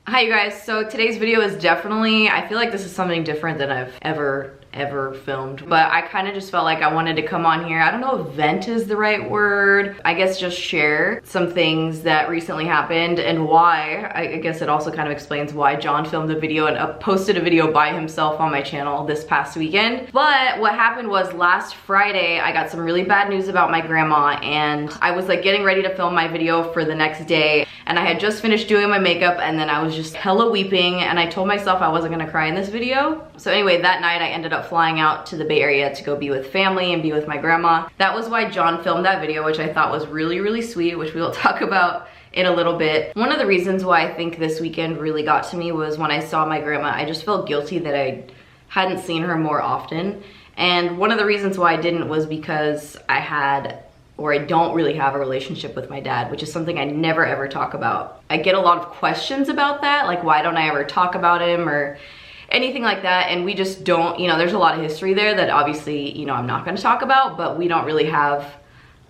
Hi you guys, so today's video is definitely, I feel like this is something different than I've ever filmed, but I kind of just felt like I wanted to come on here. I don't know if vent is the right word. I guess just share some things that recently happened and why. I guess it also kind of explains why John filmed a video and posted a video by himself on my channel this past weekend. But what happened was last Friday, I got some really bad news about my grandma, and I was like getting ready to film my video for the next day, and I had just finished doing my makeup, and then I was just hella weeping, and I told myself I wasn't gonna cry in this video. So anyway, that night I ended up flying out to the Bay Area to go be with family and be with my grandma. That was why John filmed that video, which I thought was really, really sweet, which we will talk about in a little bit. One of the reasons why I think this weekend really got to me was when I saw my grandma, I just felt guilty that I hadn't seen her more often. And one of the reasons why I didn't was because I don't really have a relationship with my dad, which is something I never ever talk about. I get a lot of questions about that, like why don't I ever talk about him or anything like that, and we just don't, there's a lot of history there that obviously, I'm not gonna talk about, but we don't really have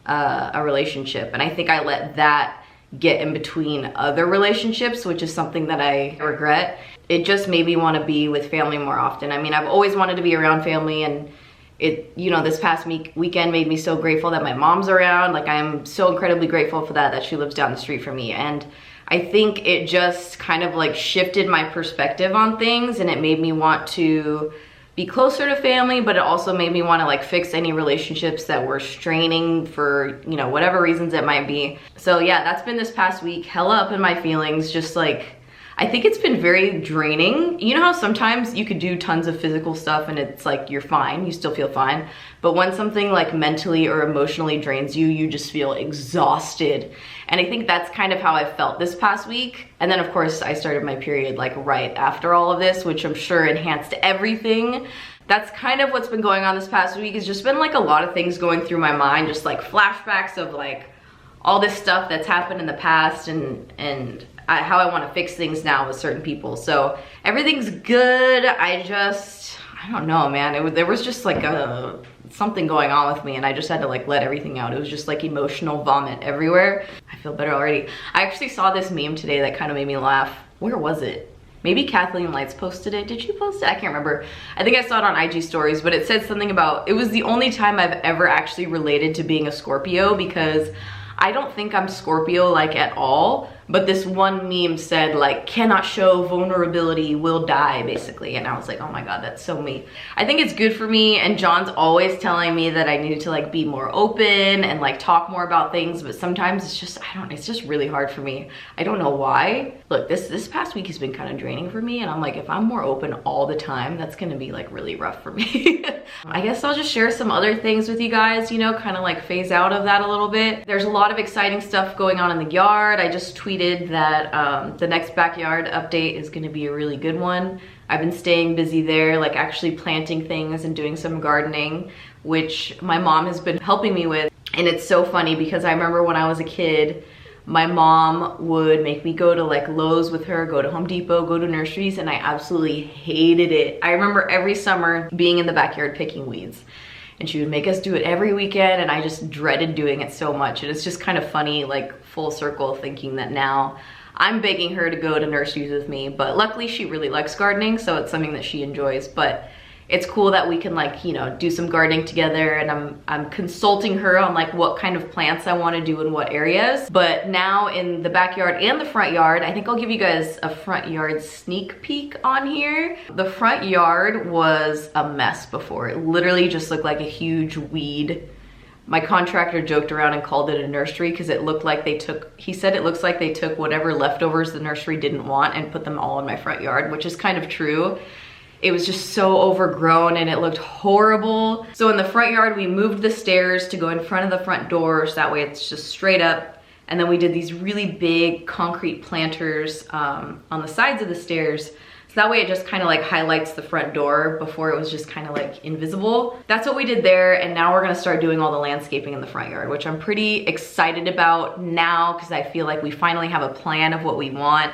a relationship. And I think I let that get in between other relationships, which is something that I regret. It just made me wanna be with family more often. I mean, I've always wanted to be around family, and this past weekend made me so grateful that my mom's around. Like, I'm so incredibly grateful for that she lives down the street from me. And I think it just kind of like shifted my perspective on things, and it made me want to be closer to family, but it also made me want to like fix any relationships that were straining for, whatever reasons it might be. So yeah, that's been this past week, hella up in my feelings, just like, I think it's been very draining. You know how sometimes you could do tons of physical stuff and it's like you're fine, you still feel fine. But when something like mentally or emotionally drains you, you just feel exhausted. And I think that's kind of how I felt this past week. And then of course I started my period like right after all of this, which I'm sure enhanced everything. That's kind of what's been going on this past week. It's just been like a lot of things going through my mind, just like flashbacks of like all this stuff that's happened in the past and how I want to fix things now with certain people. So everything's good. I don't know, man. There was just like something going on with me, and I just had to like let everything out. It was just like emotional vomit everywhere. I feel better already. I actually saw this meme today that kind of made me laugh. Where was it? Maybe Kathleen Lights posted it. Did she post it? I can't remember. I think I saw it on IG stories, but it said something about, it was the only time I've ever actually related to being a Scorpio, because I don't think I'm Scorpio like at all, but this one meme said like, cannot show vulnerability, will die, basically. And I was like, oh my God, that's so me. I think it's good for me, and John's always telling me that I needed to like be more open and like talk more about things, but sometimes it's just, it's just really hard for me. I don't know why. Look, this past week has been kind of draining for me, and I'm like, if I'm more open all the time, that's gonna be like really rough for me. I guess I'll just share some other things with you guys, kind of like phase out of that a little bit. There's a lot of exciting stuff going on in the yard. I just tweeted that the next backyard update is gonna be a really good one. I've been staying busy there, like actually planting things and doing some gardening, which my mom has been helping me with. And it's so funny because I remember when I was a kid, my mom would make me go to like Lowe's with her, go to Home Depot, go to nurseries, and I absolutely hated it. I remember every summer being in the backyard picking weeds, and she would make us do it every weekend, and I just dreaded doing it so much. And it's just kind of funny, like full circle, thinking that now I'm begging her to go to nurseries with me. But luckily she really likes gardening, so it's something that she enjoys. But it's cool that we can like, do some gardening together, and I'm consulting her on like what kind of plants I want to do in what areas. But now in the backyard and the front yard, I think I'll give you guys a front yard sneak peek on here. The front yard was a mess before. It literally just looked like a huge weed. My contractor joked around and called it a nursery because it looked like he said it looks like they took whatever leftovers the nursery didn't want and put them all in my front yard, which is kind of true. It was just so overgrown and it looked horrible. So in the front yard, we moved the stairs to go in front of the front door, so that way it's just straight up. And then we did these really big concrete planters on the sides of the stairs. So that way it just kind of like highlights the front door. Before it was just kind of like invisible. That's what we did there. And now we're gonna start doing all the landscaping in the front yard, which I'm pretty excited about now because I feel like we finally have a plan of what we want.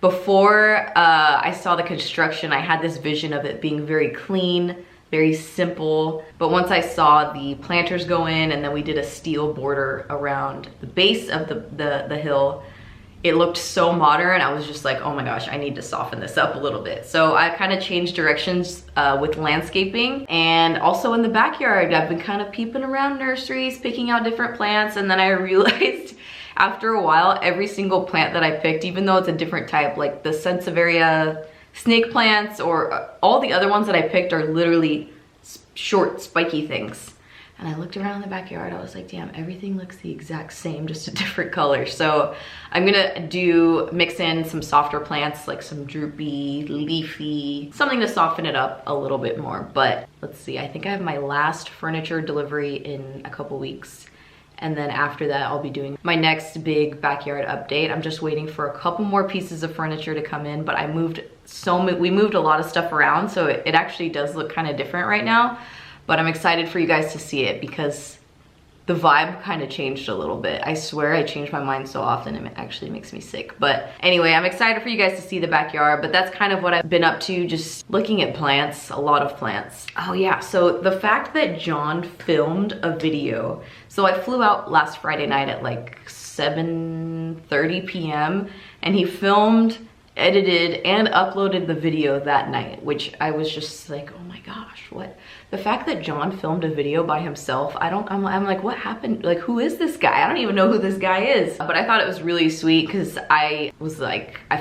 Before I saw the construction, I had this vision of it being very clean, very simple. But once I saw the planters go in, and then we did a steel border around the base of the hill, it looked so modern. I was just like, oh my gosh, I need to soften this up a little bit. So I kind of changed directions with landscaping, and also in the backyard. I've been kind of peeping around nurseries, picking out different plants, and then I realized after a while, every single plant that I picked, even though it's a different type, like the Sansevieria snake plants or all the other ones that I picked are literally short, spiky things. And I looked around the backyard, I was like, damn, everything looks the exact same, just a different color. So I'm gonna mix in some softer plants, like some droopy, leafy, something to soften it up a little bit more. But let's see, I think I have my last furniture delivery in a couple weeks. And then after that, I'll be doing my next big backyard update. I'm just waiting for a couple more pieces of furniture to come in, but we moved a lot of stuff around, so it actually does look kind of different right now. But I'm excited for you guys to see it because the vibe kind of changed a little bit. I swear I change my mind so often, it actually makes me sick. But anyway, I'm excited for you guys to see the backyard, but that's kind of what I've been up to, just looking at plants, a lot of plants. Oh yeah, so the fact that John filmed a video. So I flew out last Friday night at like 7:30 p.m. and he filmed, edited, and uploaded the video that night, which I was just like, oh my gosh, what? The fact that John filmed a video by himself, I'm like, what happened? Like, who is this guy? I don't even know who this guy is. But I thought it was really sweet because I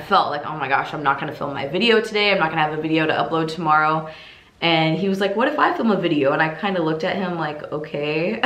felt like, oh my gosh, I'm not gonna film my video today. I'm not gonna have a video to upload tomorrow. And he was like, what if I film a video? And I kind of looked at him like, okay.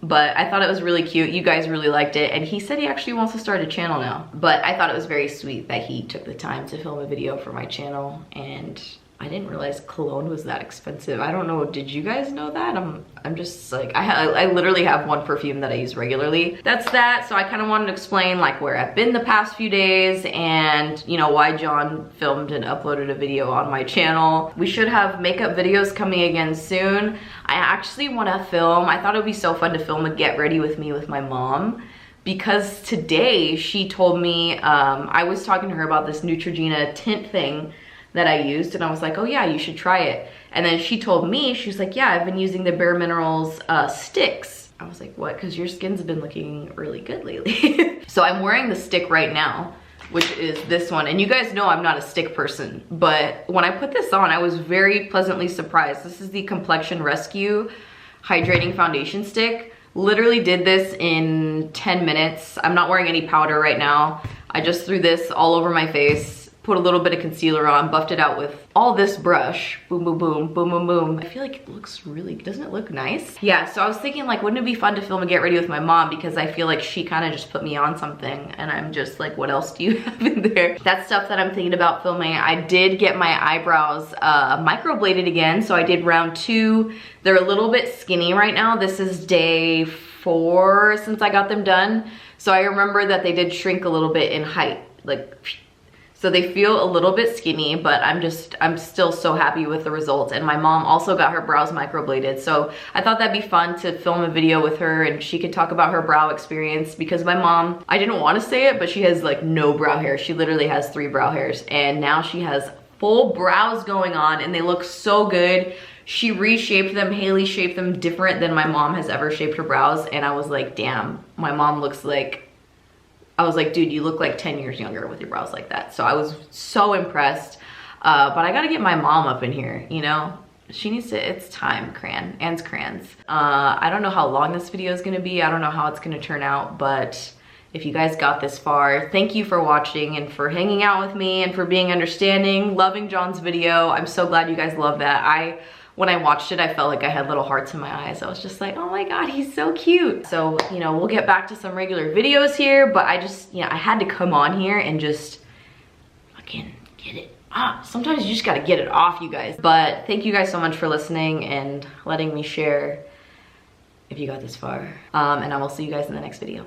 But I thought it was really cute. You guys really liked it. And he said he actually wants to start a channel now. But I thought it was very sweet that he took the time to film a video for my channel. And I didn't realize cologne was that expensive. I don't know, did you guys know that? I'm just like, I literally have one perfume that I use regularly. That's that. So I kind of wanted to explain like where I've been the past few days and you know why John filmed and uploaded a video on my channel. We should have makeup videos coming again soon. I actually want to film, I thought it would be so fun to film a get ready with me with my mom, because today she told me, I was talking to her about this Neutrogena tint thing that I used, and I was like, oh yeah, you should try it. And then she told me, she was like, yeah, I've been using the Bare Minerals sticks. I was like, what? Because your skin's been looking really good lately. So I'm wearing the stick right now, which is this one. And you guys know I'm not a stick person, but when I put this on, I was very pleasantly surprised. This is the Complexion Rescue Hydrating Foundation Stick. Literally did this in 10 minutes. I'm not wearing any powder right now. I just threw this all over my face, put a little bit of concealer on, buffed it out with all this brush. Boom, boom, boom, boom, boom, boom. I feel like it looks really, doesn't it look nice? Yeah, so I was thinking like, wouldn't it be fun to film a get ready with my mom, because I feel like she kind of just put me on something and I'm just like, what else do you have in there? That's stuff that I'm thinking about filming. I did get my eyebrows microbladed again, so I did round 2. They're a little bit skinny right now. This is day 4 since I got them done. So I remember that they did shrink a little bit in height, like, so they feel a little bit skinny, but I'm still so happy with the results. And my mom also got her brows microbladed. So I thought that'd be fun to film a video with her and she could talk about her brow experience, because my mom, I didn't want to say it, but she has like no brow hair. She literally has 3 brow hairs, and now she has full brows going on and they look so good. She reshaped them, Haley shaped them different than my mom has ever shaped her brows. And I was like, damn, my mom looks like, I was like, dude, you look like 10 years younger with your brows like that. So I was so impressed. But I gotta get my mom up in here, you know? She needs to, it's time, Ann's crayons. I don't know how long this video is gonna be. I don't know how it's gonna turn out, but if you guys got this far, thank you for watching and for hanging out with me and for being understanding, loving John's video. I'm so glad you guys love that. When I watched it, I felt like I had little hearts in my eyes. I was just like, oh my God, he's so cute. So, you know, we'll get back to some regular videos here, but I just, you know, I had to come on here and just fucking get it off. Sometimes you just gotta get it off, you guys. But thank you guys so much for listening and letting me share if you got this far. And I will see you guys in the next video.